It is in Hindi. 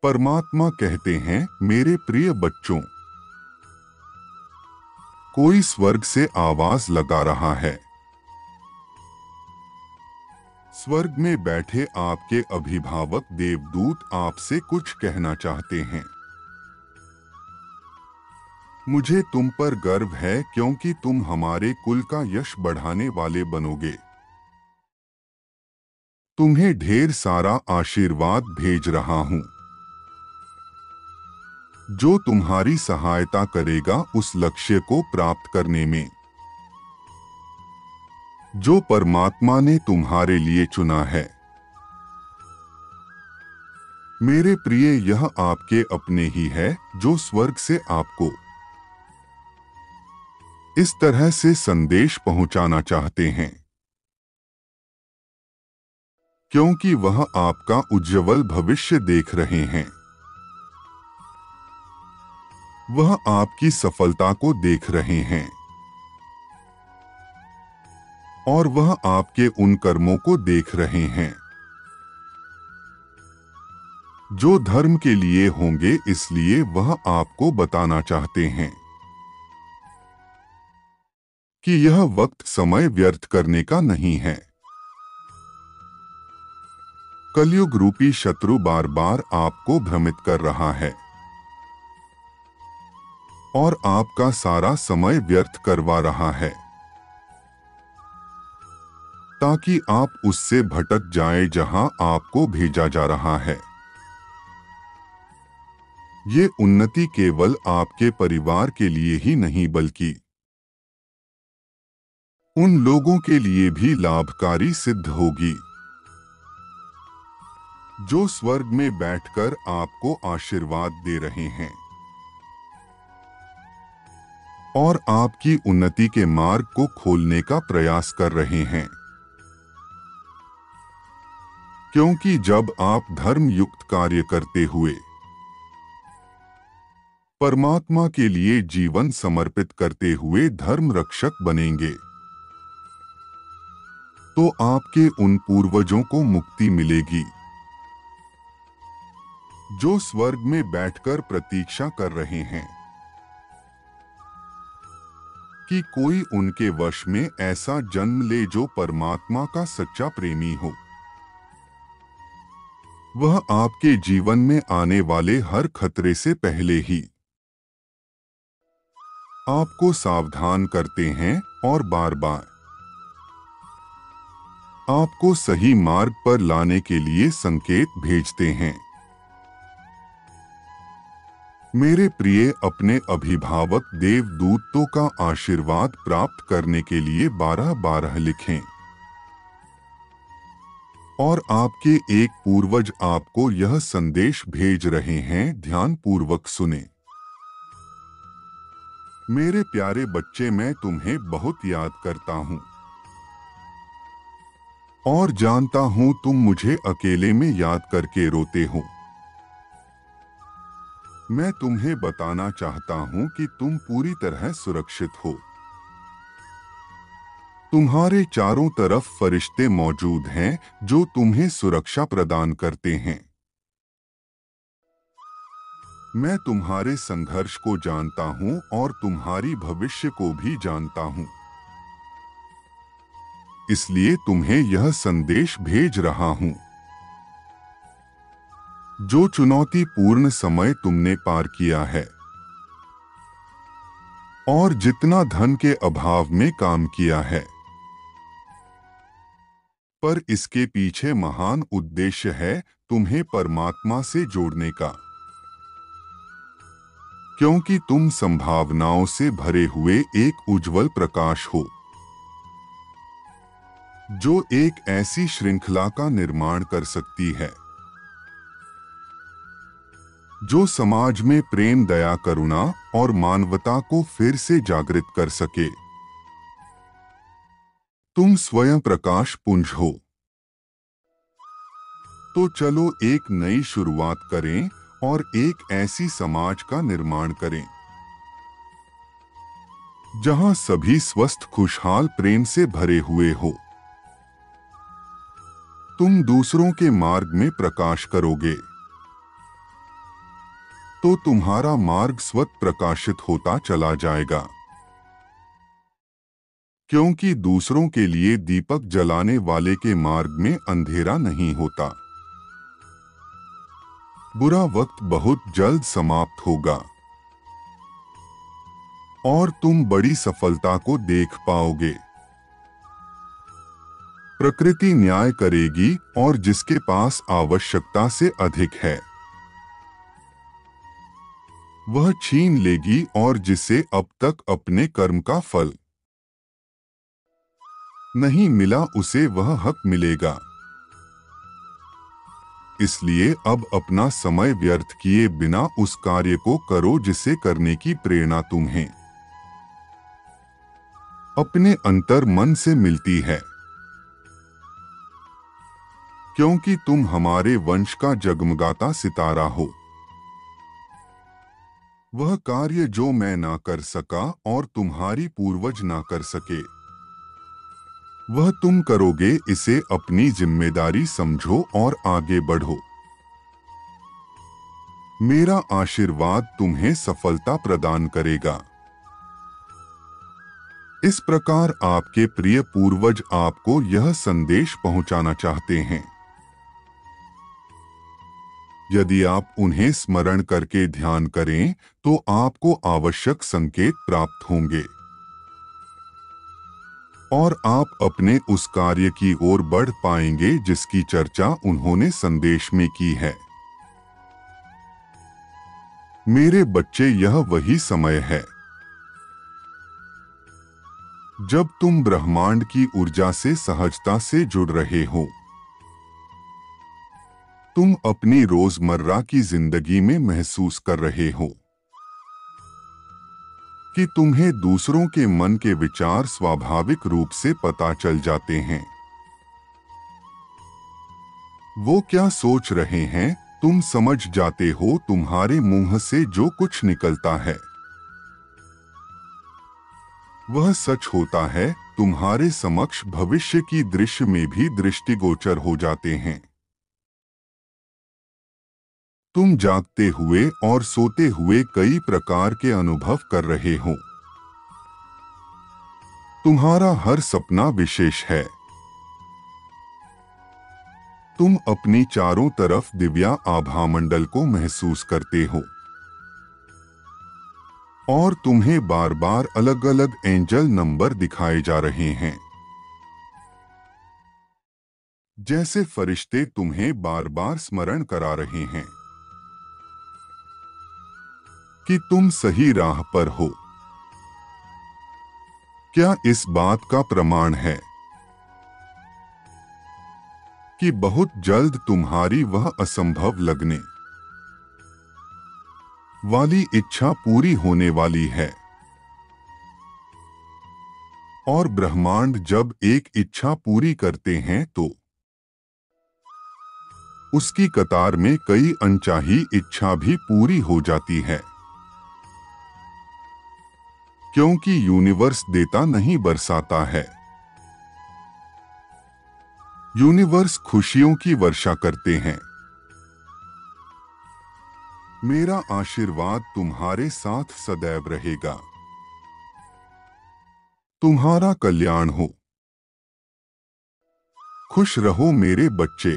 परमात्मा कहते हैं, मेरे प्रिय बच्चों, कोई स्वर्ग से आवाज लगा रहा है। स्वर्ग में बैठे आपके अभिभावक देवदूत आपसे कुछ कहना चाहते हैं। मुझे तुम पर गर्व है क्योंकि तुम हमारे कुल का यश बढ़ाने वाले बनोगे। तुम्हें ढेर सारा आशीर्वाद भेज रहा हूं, जो तुम्हारी सहायता करेगा उस लक्ष्य को प्राप्त करने में जो परमात्मा ने तुम्हारे लिए चुना है। मेरे प्रिय, यह आपके अपने ही है जो स्वर्ग से आपको इस तरह से संदेश पहुंचाना चाहते हैं, क्योंकि वह आपका उज्ज्वल भविष्य देख रहे हैं। वह आपकी सफलता को देख रहे हैं और वह आपके उन कर्मों को देख रहे हैं जो धर्म के लिए होंगे, इसलिए वह आपको बताना चाहते हैं कि यह वक्त समय व्यर्थ करने का नहीं है। कलयुग रूपी शत्रु बार बार आपको भ्रमित कर रहा है और आपका सारा समय व्यर्थ करवा रहा है, ताकि आप उससे भटक जाएं जहां आपको भेजा जा रहा है। ये उन्नति केवल आपके परिवार के लिए ही नहीं बल्कि उन लोगों के लिए भी लाभकारी सिद्ध होगी जो स्वर्ग में बैठकर आपको आशीर्वाद दे रहे हैं और आपकी उन्नति के मार्ग को खोलने का प्रयास कर रहे हैं। क्योंकि जब आप धर्म युक्त कार्य करते हुए परमात्मा के लिए जीवन समर्पित करते हुए धर्म रक्षक बनेंगे, तो आपके उन पूर्वजों को मुक्ति मिलेगी जो स्वर्ग में बैठकर प्रतीक्षा कर रहे हैं कि कोई उनके वश में ऐसा जन्म ले जो परमात्मा का सच्चा प्रेमी हो। वह आपके जीवन में आने वाले हर खतरे से पहले ही आपको सावधान करते हैं और बार बार आपको सही मार्ग पर लाने के लिए संकेत भेजते हैं। मेरे प्रिय, अपने अभिभावक देवदूतों का आशीर्वाद प्राप्त करने के लिए 12-12 लिखें और आपके एक पूर्वज आपको यह संदेश भेज रहे हैं, ध्यान पूर्वक सुने। मेरे प्यारे बच्चे, मैं तुम्हें बहुत याद करता हूं और जानता हूं तुम मुझे अकेले में याद करके रोते हो। मैं तुम्हें बताना चाहता हूं कि तुम पूरी तरह सुरक्षित हो। तुम्हारे चारों तरफ फरिश्ते मौजूद हैं जो तुम्हें सुरक्षा प्रदान करते हैं। मैं तुम्हारे संघर्ष को जानता हूं और तुम्हारी भविष्य को भी जानता हूं, इसलिए तुम्हें यह संदेश भेज रहा हूं। जो चुनौतीपूर्ण समय तुमने पार किया है और जितना धन के अभाव में काम किया है, पर इसके पीछे महान उद्देश्य है तुम्हें परमात्मा से जोड़ने का, क्योंकि तुम संभावनाओं से भरे हुए एक उज्जवल प्रकाश हो जो एक ऐसी श्रृंखला का निर्माण कर सकती है जो समाज में प्रेम, दया, करुणा और मानवता को फिर से जागृत कर सके। तुम स्वयं प्रकाश पुंज हो। तो चलो एक नई शुरुआत करें और एक ऐसी समाज का निर्माण करें जहां सभी स्वस्थ, खुशहाल, प्रेम से भरे हुए हो। तुम दूसरों के मार्ग में प्रकाश करोगे तो तुम्हारा मार्ग स्वतः प्रकाशित होता चला जाएगा, क्योंकि दूसरों के लिए दीपक जलाने वाले के मार्ग में अंधेरा नहीं होता। बुरा वक्त बहुत जल्द समाप्त होगा और तुम बड़ी सफलता को देख पाओगे। प्रकृति न्याय करेगी और जिसके पास आवश्यकता से अधिक है वह छीन लेगी, और जिसे अब तक अपने कर्म का फल नहीं मिला उसे वह हक मिलेगा। इसलिए अब अपना समय व्यर्थ किए बिना उस कार्य को करो जिसे करने की प्रेरणा तुम्हें अपने अंतर मन से मिलती है, क्योंकि तुम हमारे वंश का जगमगाता सितारा हो। वह कार्य जो मैं ना कर सका और तुम्हारी पूर्वज ना कर सके वह तुम करोगे। इसे अपनी जिम्मेदारी समझो और आगे बढ़ो। मेरा आशीर्वाद तुम्हें सफलता प्रदान करेगा। इस प्रकार आपके प्रिय पूर्वज आपको यह संदेश पहुंचाना चाहते हैं। यदि आप उन्हें स्मरण करके ध्यान करें तो आपको आवश्यक संकेत प्राप्त होंगे और आप अपने उस कार्य की ओर बढ़ पाएंगे जिसकी चर्चा उन्होंने संदेश में की है। मेरे बच्चे, यह वही समय है जब तुम ब्रह्मांड की ऊर्जा से सहजता से जुड़ रहे हो। तुम अपनी रोजमर्रा की जिंदगी में महसूस कर रहे हो कि तुम्हें दूसरों के मन के विचार स्वाभाविक रूप से पता चल जाते हैं। वो क्या सोच रहे हैं तुम समझ जाते हो। तुम्हारे मुंह से जो कुछ निकलता है वह सच होता है। तुम्हारे समक्ष भविष्य की दृश्य में भी दृष्टिगोचर हो जाते हैं। तुम जागते हुए और सोते हुए कई प्रकार के अनुभव कर रहे हो। तुम्हारा हर सपना विशेष है। तुम अपनी चारों तरफ दिव्या आभामंडल को महसूस करते हो और तुम्हें बार बार अलग अलग एंजल नंबर दिखाए जा रहे हैं, जैसे फरिश्ते तुम्हें बार बार स्मरण करा रहे हैं कि तुम सही राह पर हो। क्या इस बात का प्रमाण है कि बहुत जल्द तुम्हारी वह असंभव लगने वाली इच्छा पूरी होने वाली है। और ब्रह्मांड जब एक इच्छा पूरी करते हैं तो उसकी कतार में कई अनचाही इच्छा भी पूरी हो जाती है, क्योंकि यूनिवर्स देता नहीं बरसाता है। यूनिवर्स खुशियों की वर्षा करते हैं। मेरा आशीर्वाद तुम्हारे साथ सदैव रहेगा। तुम्हारा कल्याण हो। खुश रहो मेरे बच्चे।